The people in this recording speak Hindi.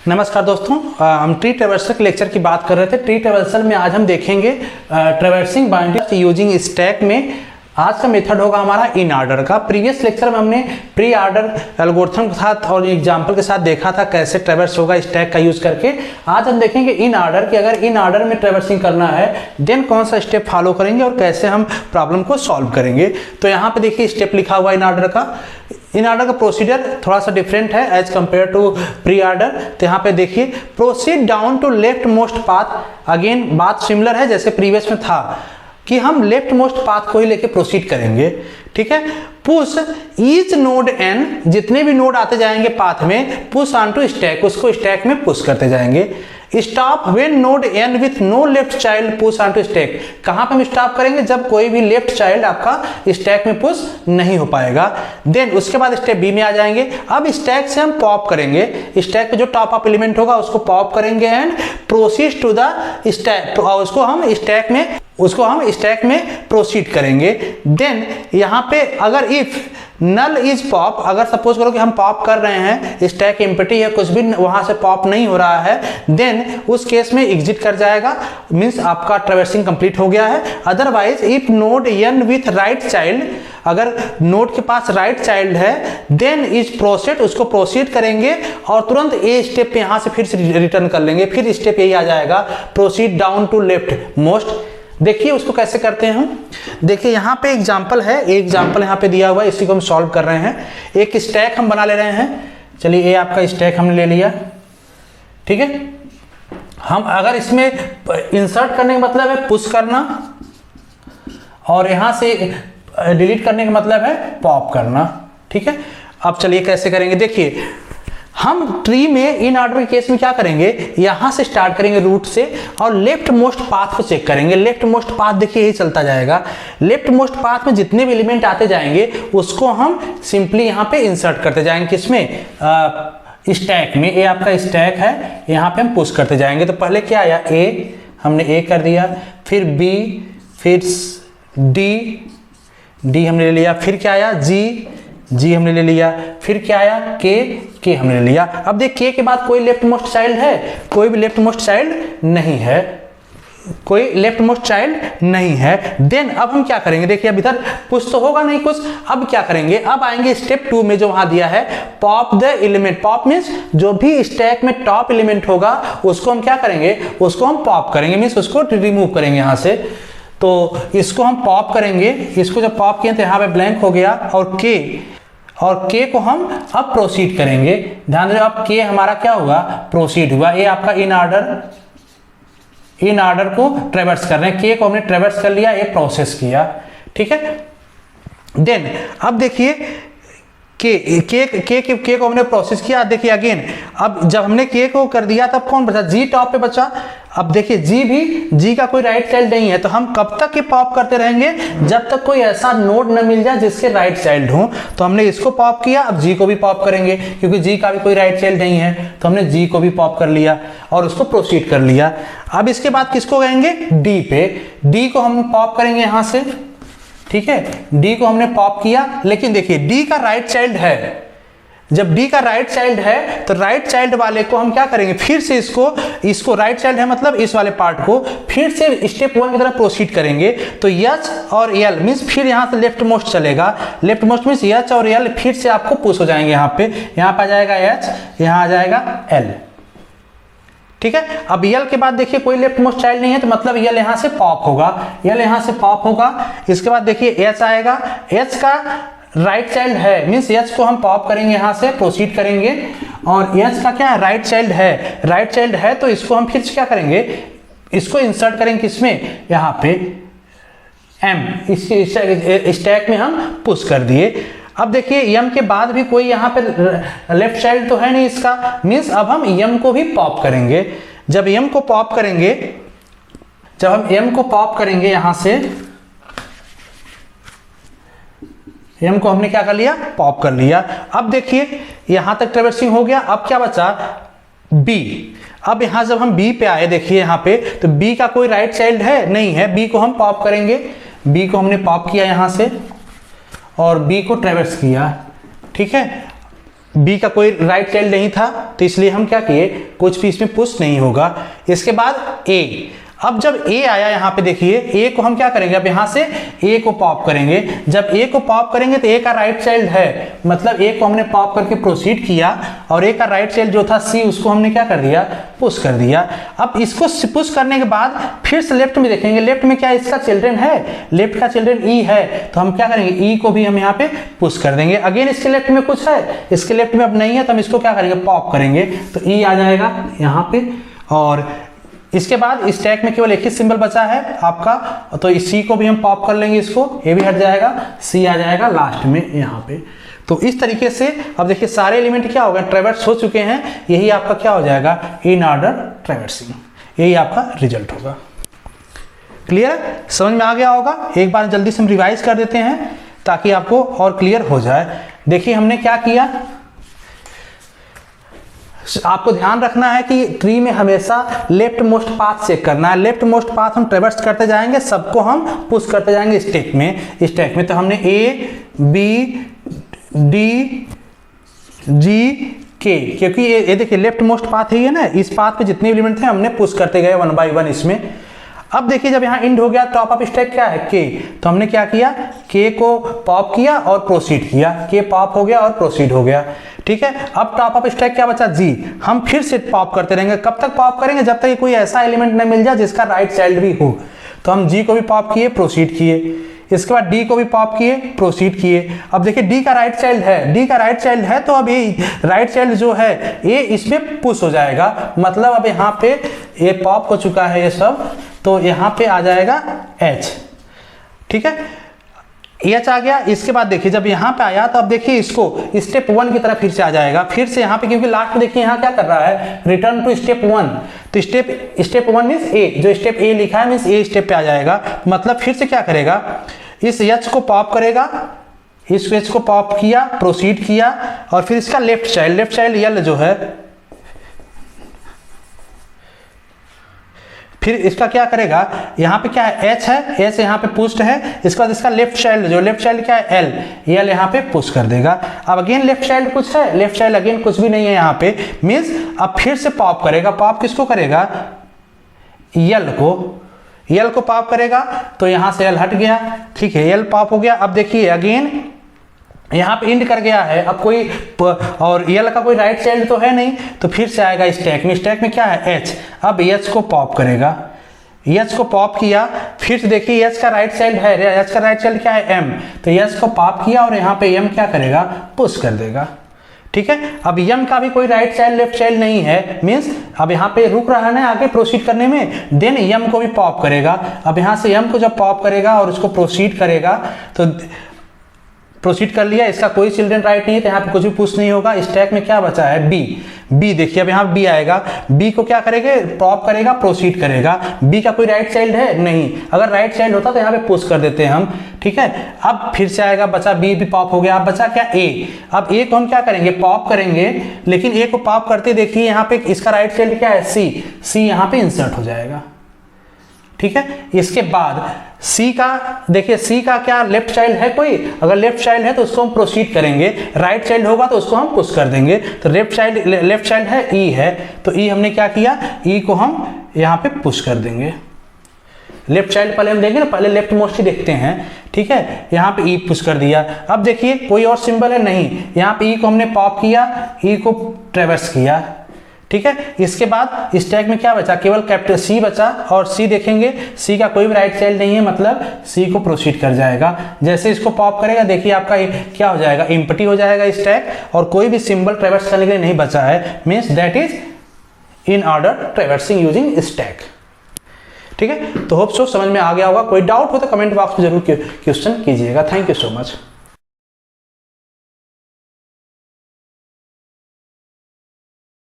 नमस्कार दोस्तों, हम ट्री ट्रैवर्सल के लेक्चर की बात कर रहे थे। ट्री ट्रैवर्सल में आज हम देखेंगे ट्रैवर्सिंग बाइंडिंग यूजिंग स्टैक में आज का मेथड होगा हमारा इन ऑर्डर का। प्रीवियस लेक्चर में हमने प्री ऑर्डर एल्गोरिथम के साथ और एग्जांपल के साथ देखा था कैसे ट्रैवर्स होगा स्टैक का यूज करके। आज हम देखेंगे इन ऑर्डर कि अगर इन ऑर्डर में ट्रैवर्सिंग करना है देन कौन सा स्टेप फॉलो करेंगे और कैसे हम प्रॉब्लम को सॉल्व करेंगे। तो यहाँ पे देखिए स्टेप लिखा हुआ इन ऑर्डर का। इन ऑर्डर का प्रोसीजर थोड़ा सा डिफरेंट है as compare to pre order. तो यहाँ पे देखिए proceed down to left most path. Again बात सिमिलर है जैसे प्रीवियस में था कि हम लेफ्ट मोस्ट पाथ को ही लेके प्रोसीड करेंगे, ठीक है। पुश ईच नोड एन, जितने भी नोड आते जाएंगे पाथ में, पुश ऑन टू स्टैक, उसको स्टैक में पुश करते जाएंगे। Stop when node N with no left child push on to stack. कहां पे हम स्टॉप करेंगे? जब कोई भी लेफ्ट चाइल्ड आपका स्टैक में पुश नहीं हो पाएगा। देन उसके बाद स्टेप बी में आ जाएंगे। अब स्टैक से हम पॉप करेंगे, स्टैक पे जो टॉप अप एलिमेंट होगा उसको पॉप करेंगे and proceed to the stack, उसको हम स्टैक में प्रोसीड करेंगे। देन यहाँ पे अगर इफ नल इज पॉप, अगर सपोज करो कि हम पॉप कर रहे हैं, स्टैक एम्प्टी है, कुछ भी वहां से पॉप नहीं हो रहा है, देन उस केस में एग्जिट कर जाएगा, मींस आपका ट्रैवर्सिंग कंप्लीट हो गया है। Otherwise if node N with right child, अगर नोड के पास राइट चाइल्ड है देन इज प्रोसीड, उसको प्रोसीड करेंगे और तुरंत ए स्टेप पे यहां से फिर से रिटर्न कर लेंगे। फिर स्टेप यही आ जाएगा, proceed down to left most. देखिए उसको कैसे करते हैं हम। देखिए यहाँ पे एग्जाम्पल है, एग्जाम्पल यहाँ पे दिया हुआ है, इसी को हम सॉल्व कर रहे हैं। एक स्टैक हम बना ले रहे हैं। चलिए ये आपका स्टैक हमने ले लिया, ठीक है। हम अगर इसमें इंसर्ट करने का मतलब है पुश करना और यहाँ से डिलीट करने का मतलब है पॉप करना, ठीक है। अब चलिए कैसे करेंगे। देखिए हम ट्री में इन ऑर्डर के केस में क्या करेंगे, यहां से स्टार्ट करेंगे रूट से और लेफ्ट मोस्ट पाथ को चेक करेंगे। लेफ्ट मोस्ट पाथ देखिए यही चलता जाएगा। लेफ्ट मोस्ट पाथ में जितने भी एलिमेंट आते जाएंगे उसको हम सिंपली यहां पे इंसर्ट करते जाएंगे। किसमें? स्टैक में। ए आपका स्टैक है, यहां पे हम पुश करते जाएंगे। तो पहले क्या आया? ए, हमने ए कर दिया, फिर बी, फिर डी हमने ले लिया, फिर क्या आया? जी हमने ले लिया, फिर क्या आया? के हमने ले लिया। अब देख के बाद कोई लेफ्ट मोस्ट चाइल्ड है? कोई भी लेफ्ट मोस्ट चाइल्ड नहीं है, कोई लेफ्ट मोस्ट चाइल्ड नहीं है। देन अब हम क्या करेंगे? देखिए अब इधर पुश तो होगा नहीं कुछ। अब क्या करेंगे? अब आएंगे स्टेप 2 में जो वहां दिया है pop the element. Pop means जो भी स्टैक में टॉप एलिमेंट होगा उसको हम क्या करेंगे? उसको हम पॉप करेंगे, मीन्स उसको रिमूव करेंगे यहां से। तो इसको हम पॉप करेंगे। इसको जब पॉप किए तो यहाँ पे ब्लैंक हो गया और के को हम अब प्रोसीड करेंगे। ध्यान दो, अब के हमारा क्या हुआ? प्रोसीड हुआ। ये आपका इन ऑर्डर को ट्रैवर्स कर रहे हैं। के को हमने ट्रैवर्स कर लिया, ये प्रोसेस किया, ठीक है। देन अब देखिए के को हमने प्रोसेस किया। देखिए अगेन अब जब हमने के को कर दिया तब कौन बचा? जी टॉप पे बचा। अब देखिए जी का कोई राइट चाइल्ड नहीं है, तो हम कब तक ये पॉप करते रहेंगे? जब तक कोई ऐसा नोड न मिल जाए जिसके राइट चाइल्ड हो। तो हमने इसको पॉप किया, अब जी को भी पॉप करेंगे क्योंकि जी का भी कोई राइट चाइल्ड नहीं है, तो हमने जी को भी पॉप कर लिया और उसको प्रोसीड कर लिया। अब इसके बाद किसको कहेंगे? डी पे। डी को हम पॉप करेंगे यहां से, ठीक है। डी को हमने पॉप किया, लेकिन देखिए डी का राइट चाइल्ड है। जब डी का राइट चाइल्ड है तो राइट चाइल्ड वाले को हम क्या करेंगे? फिर से इसको राइट चाइल्ड है मतलब इस वाले पार्ट को फिर से स्टेप 1 की तरफ प्रोसीड करेंगे। तो एच और एल मीन्स फिर यहां से लेफ्ट मोस्ट चलेगा। लेफ्ट मोस्ट मीन्स एच और एल फिर से आपको पुश हो जाएंगे। यहाँ पे आ जाएगा एच, यहाँ आ जाएगा एल, ठीक है। अब यल के बाद देखिए कोई लेफ्ट मोस्ट चाइल्ड नहीं है, तो मतलब यल यहां से पॉप होगा, यल यहां से पॉप होगा। इसके बाद देखिए एच आएगा, एच का राइट चाइल्ड है मीन्स एच को हम पॉप करेंगे, यहां से प्रोसीड करेंगे। और एच का क्या है? राइट चाइल्ड है, राइट चाइल्ड है, तो इसको हम फिर से क्या करेंगे? इसको इंसर्ट करेंगे किसमें? यहाँ पे एम, इस स्टैक में हम पुश कर दिए। अब देखिए यम के बाद भी कोई यहाँ पे लेफ्ट चाइल्ड तो है नहीं इसका, मीन्स अब हम यम को भी पॉप करेंगे। जब यम को पॉप करेंगे, जब हम यम को पॉप करेंगे यहां से, यम को हमने क्या कर लिया? पॉप कर लिया। अब देखिए यहां तक ट्रैवर्सिंग हो गया। अब क्या बचा? बी। अब यहां जब हम बी पे आए, देखिए यहां पे तो बी का कोई राइट चाइल्ड है नहीं है, बी को हम पॉप करेंगे। बी को हमने पॉप किया यहां से और बी को ट्रैवर्स किया, ठीक है। बी का कोई राइट चाइल्ड नहीं था, तो इसलिए हम क्या किए, कुछ भी इसमें पुश नहीं होगा। इसके बाद ए, अब जब ए आया यहाँ पे देखिए, ए को हम क्या करेंगे, अब यहाँ से ए को पॉप करेंगे। जब ए को पॉप करेंगे तो ए का राइट चाइल्ड है, मतलब ए को हमने पॉप करके प्रोसीड किया, और ए का राइट चाइल्ड जो था सी, उसको हमने क्या कर दिया, पुश कर दिया। अब इसको पुश करने के बाद फिर से लेफ्ट में देखेंगे, लेफ्ट में क्या इसका चिल्ड्रन है, लेफ्ट का चिल्ड्रन ई है, तो हम क्या करेंगे, ई को भी हम यहाँ पे पुश कर देंगे। अगेन इसके लेफ्ट में कुछ है, इसके लेफ्ट में अब नहीं है, तो हम इसको क्या करेंगे, पॉप करेंगे, तो ई आ जाएगा यहाँ पे। और इसके बाद स्टैक में केवल एक ही सिंबल बचा है आपका, तो इस सी को भी हम पॉप कर लेंगे, इसको ए भी हट जाएगा, सी आ जाएगा लास्ट में यहाँ पे। तो इस तरीके से अब देखिए सारे एलिमेंट क्या हो गए, ट्रैवर्स हो चुके हैं। यही आपका क्या हो जाएगा, इन ऑर्डर ट्रैवर्सिंग, यही आपका रिजल्ट होगा। क्लियर, समझ में आ गया होगा। एक बार जल्दी से हम रिवाइज कर देते हैं ताकि आपको और क्लियर हो जाए। देखिए हमने क्या किया, आपको ध्यान रखना है कि ट्री में हमेशा लेफ्ट मोस्ट पाथ चेक करना है। लेफ्ट मोस्ट पाथ हम ट्रेवर्स करते जाएंगे, सबको हम पुश करते जाएंगे स्टैक में। तो हमने ए बी डी जी के, क्योंकि ये देखिए लेफ्ट मोस्ट पाथ है ये ना, इस पाथ पे जितने एलिमेंट थे हमने पुश करते गए 1 बाय 1 इसमें। अब देखिए जब यहाँ इंड हो गया, टॉप अप स्टैक क्या है, के, तो हमने क्या किया, के को पॉप किया और प्रोसीड किया, के पॉप हो गया और प्रोसीड हो गया। ठीक है, अब टॉप अप स्टैक क्या बचा, जी, हम फिर से पॉप करते रहेंगे। कब तक पॉप करेंगे, जब तक कोई ऐसा एलिमेंट न मिल जाए जिसका राइट चाइल्ड भी हो। तो हम जी को भी पॉप किए, प्रोसीड किए। इसके बाद डी को भी पॉप किए, प्रोसीड किए। अब देखिए डी का राइट चाइल्ड है, डी का राइट चाइल्ड है, तो अब ये राइट चाइल्ड जो है ये इसमें पुश हो जाएगा, मतलब अब यहाँ पे ये पॉप हो चुका है ये सब, तो यहाँ पे आ जाएगा एच। ठीक है, एच आ गया। इसके बाद देखिए जब यहाँ पे आया तो अब देखिए इसको स्टेप 1 की तरफ फिर से आ जाएगा, फिर से यहाँ पे, क्योंकि लास्ट में देखिए यहाँ क्या कर रहा है, रिटर्न टू स्टेप 1। तो स्टेप 1 मीन्स ए, जो स्टेप ए लिखा है मीन्स ए स्टेप पे आ जाएगा, मतलब फिर से क्या करेगा, इस एच को पॉप करेगा, इस एच को पॉप किया, प्रोसीड किया, और फिर इसका लेफ्ट चाइल्ड यल जो है, फिर इसका क्या करेगा, यहाँ पे क्या है, एच है, एच यहाँ पे पुस्ट है। इसके बाद इसका लेफ्ट चाइल्ड क्या है, एल यहाँ पे पुश कर देगा। अब अगेन लेफ्ट चाइल्ड कुछ है, लेफ्ट चाइल्ड अगेन कुछ भी नहीं है यहाँ पे, मीन्स अब फिर से पॉप करेगा। पॉप किसको करेगा, यल को पॉप करेगा, तो यहाँ से एल हट गया। ठीक है, एल पॉप हो गया। अब देखिए अगेन यहाँ पे इंड कर गया है, अब कोई और यल का कोई राइट चाइल्ड तो है नहीं, तो फिर से आएगा स्टैक में क्या है, एच। अब एच को पॉप करेगा, एच को पॉप किया, फिर से देखिए एच का राइट चाइल्ड है, एच का राइट चाइल्ड क्या है, एम, तो एच को पॉप किया और यहाँ पे एम क्या करेगा, पुश कर देगा। ठीक है, अब एम का भी कोई राइट चाइल्ड लेफ्ट चाइल्ड नहीं है, मीन्स अब यहाँ पे रुक रहा है ना आगे प्रोसीड करने में, देन एम को भी पॉप करेगा। अब यहाँ से एम को जब पॉप करेगा और उसको प्रोसीड करेगा, तो प्रोसीड कर लिया, इसका कोई चिल्ड्रन राइट नहीं है, तो यहाँ पे कुछ भी पुश नहीं होगा। स्टैक में क्या बचा है, बी देखिए, अब यहाँ बी आएगा, बी को क्या करेंगे, पॉप करेगा, प्रोसीड करेगा। बी का कोई राइट चाइल्ड है नहीं, अगर राइट चाइल्ड होता तो यहाँ पे पुश कर देते हैं हम। ठीक है, अब फिर से आएगा, बचा बी भी पॉप हो गया। अब बचा क्या, ए। अब ए को हम क्या करेंगे, पॉप करेंगे, लेकिन ए को पॉप करते देखिए यहाँ पे इसका राइट चाइल्ड क्या है, सी यहाँ पे इंसर्ट हो जाएगा। ठीक है, इसके बाद सी का देखिए, सी का क्या लेफ्ट चाइल्ड है कोई, अगर लेफ्ट चाइल्ड है तो उसको हम प्रोसीड करेंगे, राइट चाइल्ड होगा तो उसको हम पुश कर देंगे। तो लेफ्ट चाइल्ड है, ई है, तो ई हमने क्या किया, ई को हम यहाँ पे पुश कर देंगे। लेफ्ट चाइल्ड पहले हम देंगे ना, पहले लेफ्ट मोस्ट ही देखते हैं। ठीक है, यहाँ पे ई पुश कर दिया। अब देखिए कोई और सिंबल है नहीं, यहाँ पे ई को हमने पॉप किया, ई को ट्रेवर्स किया। ठीक है, इसके बाद इस टैग में क्या बचा, केवल कैपिटल सी बचा, और सी देखेंगे, सी का कोई भी राइट चाइल्ड नहीं है, मतलब सी को प्रोसीड कर जाएगा। जैसे इसको पॉप करेगा देखिए आपका क्या हो जाएगा, एम्प्टी हो जाएगा इस टैग, और कोई भी सिंबल ट्रेवर्स करने के लिए नहीं बचा है, means that is in order traversing using stack. ठीक है, तो होप सो समझ में आ गया होगा। कोई डाउट हो तो कमेंट बॉक्स में जरूर क्वेश्चन कीजिएगा। Thank you so much.